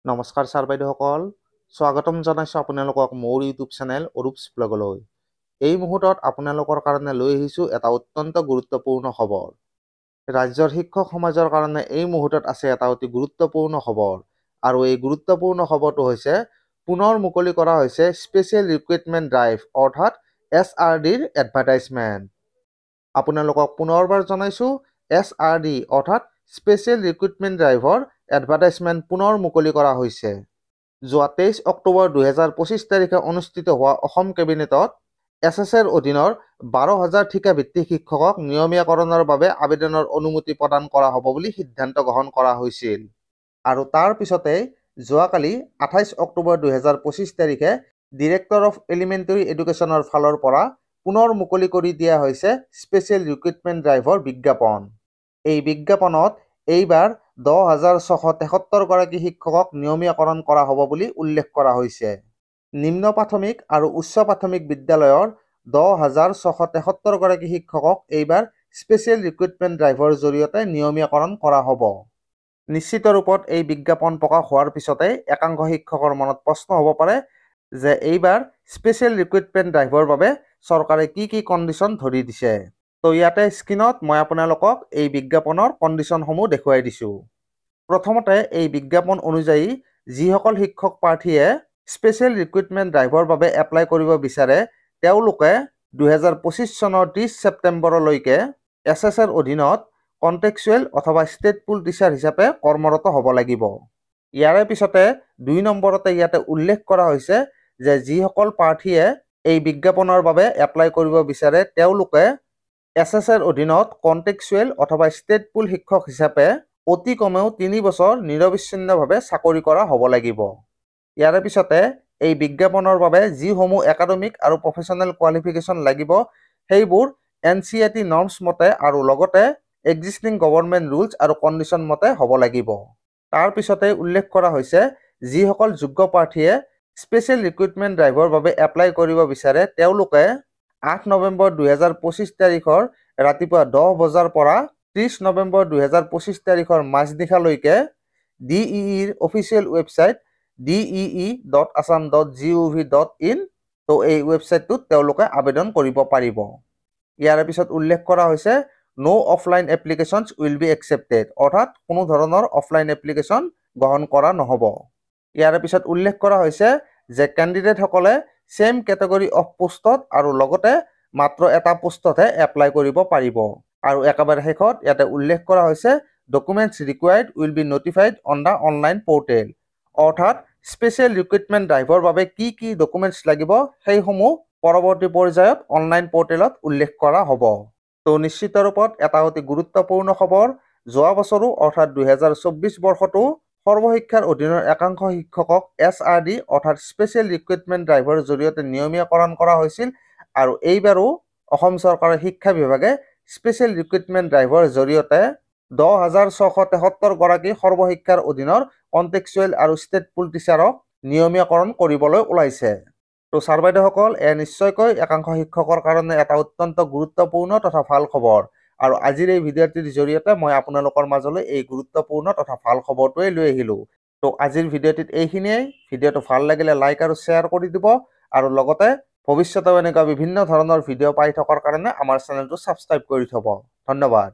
নমস্কাৰ ছাৰ বাইদেউসকল, স্বাগতম জনাইছোঁ আপোনালোকক মোৰ ইউটিউব চেনেল অৰূপছ ব্লগলৈ। এই মুহূৰ্তত আপোনালোকৰ কাৰণে লৈ আহিছোঁ এটা অত্যন্ত গুৰুত্বপূৰ্ণ খবৰ। ৰাজ্যৰ শিক্ষক সমাজৰ কাৰণে এই মুহূৰ্তত আছে এটা অতি গুৰুত্বপূৰ্ণ খবৰ, আৰু এই গুৰুত্বপূৰ্ণ খবৰটো হৈছে পুনৰ মুকলি কৰা হৈছে স্পেচিয়েল ৰিক্ৰুইটমেণ্ট ড্ৰাইভ অৰ্থাৎ SRDৰ এডভাৰটাইজমেণ্ট। আপোনালোকক পুনৰবাৰ জনাইছোঁ, SRD অৰ্থাৎ স্পেচিয়েল ৰিক্ৰুইটমেণ্ট ড্ৰাইভৰ এডভাৰটাইজমেণ্ট পুনৰ মুকলি কৰা হৈছে। যোৱা 23 অক্টোবৰ 2025 তাৰিখে অনুষ্ঠিত হোৱা অসম কেবিনেটত SSৰ অধীনৰ 12,000 ঠিকাভিত্তিক শিক্ষকক নিয়মীয়াকৰণৰ বাবে আবেদনৰ অনুমতি প্ৰদান কৰা হ'ব বুলি সিদ্ধান্ত গ্ৰহণ কৰা হৈছিল। আৰু তাৰ পিছতে যোৱাকালি 28 অক্টোবৰ 2025 তাৰিখে ডিৰেক্টৰ অফ এলিমেণ্টাৰী এডুকেশ্যনৰ ফালৰ পৰা পুনৰ মুকলি কৰি দিয়া হৈছে স্পেচিয়েল ৰিক্ৰুইটমেণ্ট ড্ৰাইভৰ বিজ্ঞাপন। এই বিজ্ঞাপনত এইবাৰ 10,673 গৰাকী শিক্ষকক নিয়মীয়াকৰণ কৰা হ'ব বুলি উল্লেখ কৰা হৈছে। নিম্ন প্ৰাথমিক আৰু উচ্চ প্ৰাথমিক বিদ্যালয়ৰ 10,673 গৰাকী শিক্ষকক এইবাৰ স্পেচিয়েল ৰিক্ৰুইটমেণ্ট ড্ৰাইভৰ জৰিয়তে নিয়মীয়াকৰণ কৰা হ'ব। নিশ্চিত ৰূপত এই বিজ্ঞাপন প্ৰকাশ হোৱাৰ পিছতে একাংশ শিক্ষকৰ মনত প্ৰশ্ন হ'ব পাৰে যে এইবাৰ স্পেচিয়েল ৰিক্ৰুইটমেণ্ট ড্ৰাইভৰ বাবে চৰকাৰে কি কি কণ্ডিশ্যন ধৰি দিছে। তো ইয়াতে স্ক্ৰীনত মই আপোনালোকক এই বিজ্ঞাপনৰ কণ্ডিশ্যনসমূহ দেখুৱাই দিছোঁ। প্ৰথমতে এই বিজ্ঞাপন অনুযায়ী যিসকল শিক্ষক প্ৰাৰ্থীয়ে স্পেচিয়েল ৰিক্ৰুইটমেণ্ট ড্ৰাইভৰ বাবে এপ্লাই কৰিব বিচাৰে তেওঁলোকে 2025 চনৰ 30 ছেপ্টেম্বৰলৈকে SSৰ অধীনত কণ্টেক্সুৱেল অথবা ষ্টেট পুল টিচাৰ হিচাপে কৰ্মৰত হ'ব লাগিব। ইয়াৰে পিছতে 2 নম্বৰতে ইয়াতে উল্লেখ কৰা হৈছে যে যিসকল প্ৰাৰ্থীয়ে এই বিজ্ঞাপনৰ বাবে এপ্লাই কৰিব বিচাৰে তেওঁলোকে SSৰ অধীনত কণ্টেক্সুৱেল অথবা ষ্টেট পুল শিক্ষক হিচাপে অতি কমেও 3 বছৰ নিৰবিচ্ছিন্নভাৱে চাকৰি কৰা হ'ব লাগিব। ইয়াৰে পিছতে এই বিজ্ঞাপনৰ বাবে যিসমূহ একাডেমিক আৰু প্ৰফেশ্যনেল কোৱালিফিকেশ্যন লাগিব সেইবোৰ NCERT নৰ্মছ মতে আৰু লগতে এক্সিষ্টিং গভৰ্ণমেণ্ট ৰুলছ আৰু কণ্ডিশ্যন মতে হ'ব লাগিব। তাৰ পিছতে উল্লেখ কৰা হৈছে যিসকল যোগ্য প্ৰাৰ্থীয়ে স্পেচিয়েল ৰিক্ৰুইটমেণ্ট ড্ৰাইভৰ বাবে এপ্লাই কৰিব বিচাৰে তেওঁলোকে 8 নৱেম্বৰ 2025 তাৰিখৰ ৰাতিপুৱা 10 বজাৰ পৰা 30 নৱেম্বৰ 2025 তাৰিখৰ মাজনিশালৈকে DEEৰ অফিচিয়েল ৱেবছাইট dee.assam.gov.in তো এই ৱেবছাইটটোত তেওঁলোকে আবেদন কৰিব পাৰিব। ইয়াৰ পিছত উল্লেখ কৰা হৈছে no offline applications will be accepted অৰ্থাৎ কোনো ধৰণৰ অফলাইন এপ্লিকেশ্যন গ্ৰহণ কৰা নহ'ব। ইয়াৰ পিছত উল্লেখ কৰা হৈছে যে কেণ্ডিডেটসকলে ছেম কেটেগৰী অফ পোষ্টত আৰু লগতে মাত্ৰ এটা পোষ্টতহে এপ্লাই কৰিব পাৰিব। আৰু একেবাৰে শেষত ইয়াতে উল্লেখ কৰা হৈছে documents required will be notified on the online portal অৰ্থাৎ স্পেচিয়েল ৰিক্ৰুইটমেণ্ট ড্ৰাইভৰ বাবে কি কি ডকুমেণ্টছ লাগিব সেইসমূহ পৰৱৰ্তী পৰ্যায়ত অনলাইন পৰ্টেলত উল্লেখ কৰা হ'ব। তো নিশ্চিত ৰূপত এটা অতি গুৰুত্বপূৰ্ণ খবৰ। যোৱা বছৰো অৰ্থাৎ 2024 বৰ্ষতো সৰ্বশিক্ষাৰ অধীনৰ একাংশ শিক্ষকক SRD অৰ্থাৎ স্পেচিয়েল ৰিক্ৰুইটমেণ্ট ড্ৰাইভৰ জৰিয়তে নিয়মীয়াকৰণ কৰা হৈছিল, আৰু এইবাৰো অসম চৰকাৰৰ শিক্ষা বিভাগে স্পেচিয়েল ৰিক্ৰুইটমেণ্ট ড্ৰাইভৰ জৰিয়তে 10,673 গৰাকী সৰ্বশিক্ষাৰ অধীনৰ কণ্টেক্সুৱেল আৰু ষ্টেট পুল টিচাৰক নিয়মীয়াকৰণ কৰিবলৈ ওলাইছে। তো ছাৰ বাইদেউসকল, নিশ্চয়কৈ একাংশ শিক্ষকৰ কাৰণে এটা অত্যন্ত গুৰুত্বপূৰ্ণ তথা ভাল খবৰ, আৰু আজিৰ এই ভিডিঅ'টিৰ জৰিয়তে মই আপোনালোকৰ মাজলৈ এই গুৰুত্বপূৰ্ণ তথা ভাল খবৰটোৱে লৈ আহিলোঁ। তো আজিৰ ভিডিঅ'টিত এইখিনিয়েই। ভিডিঅ'টো ভাল লাগিলে লাইক আৰু শ্বেয়াৰ কৰি দিব, আৰু লগতে ভৱিষ্যতেও এনেকুৱা বিভিন্ন ধৰণৰ ভিডিঅ' পাই থকাৰ কাৰণে আমাৰ চেনেলটো ছাবস্ক্ৰাইব কৰি থ'ব। ধন্যবাদ।